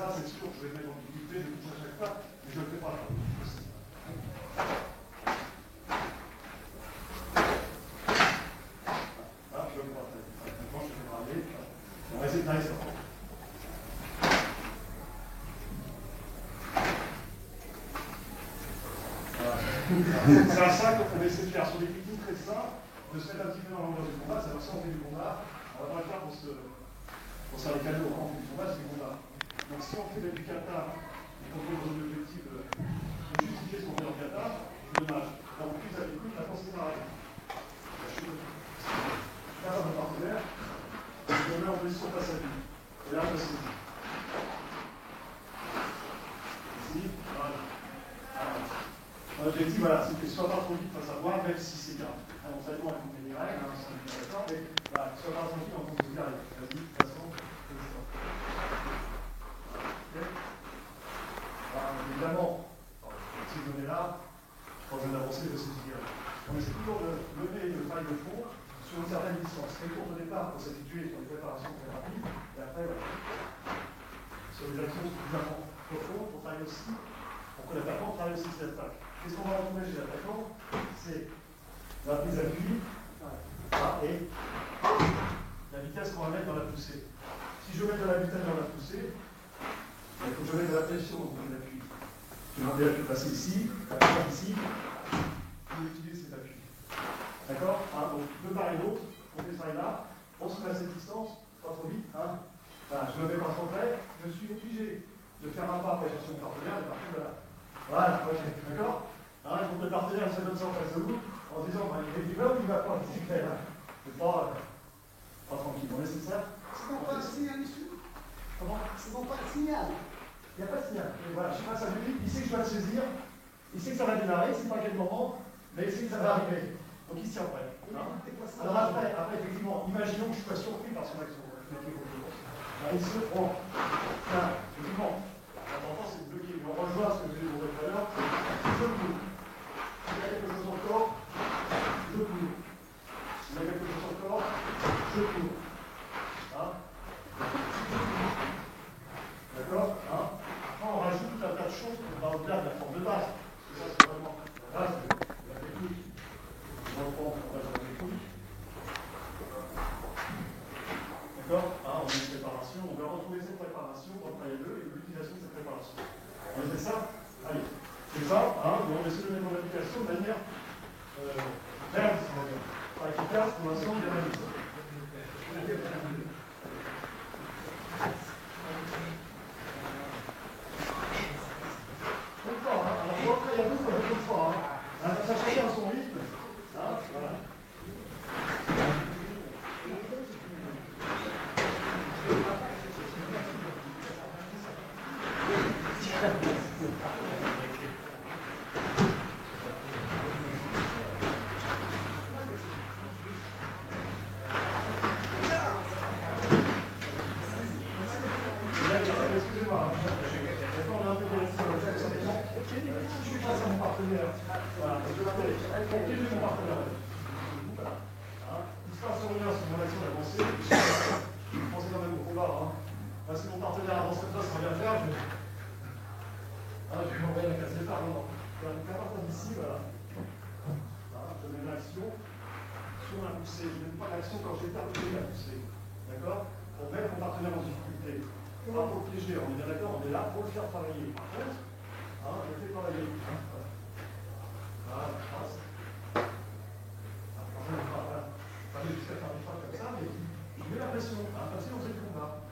ça, c'est sûr, je vais mettre en difficulté, je touche à chaque fois, mais je ne le fais pas. Là, je le vois. Maintenant, je vais parler. On va essayer de ça. C'est à ça qu'on va essayer de faire sur des techniques très simples, de se mettre un petit peu dans l'ambiance du combat. Ça va ça, on fait du combat. On va pas le faire pour faire les cadeaux. Quand on fait du combat, c'est du combat. Donc si on fait du kata, et qu'on pose un objectif de justifier ce qu'on fait en kata, c'est dommage. Donc plus à l'écoute, la force c'est pareil. Là, mon partenaire, je le mets en position face à lui. Et là, je me suis ici, voilà. L'objectif, voilà, c'est que ce soit pas trop vite face à moi, même si c'est bien. Alors, ça dépend des règles, hein, ça n'est pas d'accord, mais voilà, soit pas trop vite en fonction de l'arrêt. Vas-y, de toute façon, évidemment, si je me mets là, quand je viens d'avancer, je vais se dire. On essaie toujours de lever le travail de fond sur une certaine distance. Très court au départ pour s'habituer sur les préparations très rapides, et après, voilà. Sur les actions suffisamment profondes pour travailler aussi, pour que l'attaquant travaille aussi ses attaques. Qu'est-ce qu'on va retrouver chez l'attaquant? C'est la prise d'appui et la vitesse qu'on va mettre dans la poussée. Si je mets de la vitesse dans la poussée, il faut que je mette de la pression au point d'appui. Je vais demander à passer ici, à passer ici, pour utiliser cet appui. D'accord? Donc, de part et d'autre, on fait ça et là, on se met à cette distance, pas trop vite. Voilà, je ne me mets pas trop près, je suis obligé de faire un pas après chercher mon partenaire, et partir de là. Voilà, ok, d'accord? Il faut que le partenaire se donne ça en face de vous, en disant, il fait du bloc, il va pas, c'est clair. C'est pas tranquille, on essaie ça. C'est bon pas un signal ici? Comment? C'est bon pas un signal. Il n'y a pas de signal. Et voilà, je passe à lui, il sait que je dois le saisir, il sait que ça va démarrer, c'est pas à quel moment, mais il sait que ça va arriver. Donc il s'y prêt. Alors après, effectivement, imaginons que je sois surpris par son action. Il se prend. Effectivement, l'important c'est de bloquer. On rejoint ce que je vous tout à l'heure. Je cours. S'il y a quelque chose encore, je cours. S'il y a quelque chose encore, je cours. D'accord? Après, on rajoute tout un tas de choses qui vont au-delà de la forme de base. Parce que ça, c'est vraiment la base de la technique. On reprend la base de la technique. D'accord? On a une préparation. On va retrouver cette préparation dans le taille 2 et l'utilisation de cette préparation. On fait ça? Allez. C'est ça. On essaie de mettre en application de manière réaliste, on va dire. Pas efficace pour l'instant, bien réaliste. Ça chacun à son rythme. Voilà. Excusez-moi. On a un peu de je suis face à mon partenaire. Voilà, je l'appelle. Quel est mon partenaire? Voilà. Il se passe rien sur mon action d'avancée. Je pensais quand même au combat. Si mon partenaire avance comme ça sans rien faire, je vais m'envoyer la case départ. Non. Donc à partir d'ici, voilà. Je mets l'action sur la poussée. Je ne mets pas l'action quand j'ai terminé la poussée. D'accord? Pour mettre mon partenaire en difficulté. Pas pour le piéger, on est bien d'accord, on est là pour le faire travailler. Par contre, je le fais travailler. Voilà, pas jusqu'à faire des fois comme ça, mais je mets la pression. Parce que on fait du combat.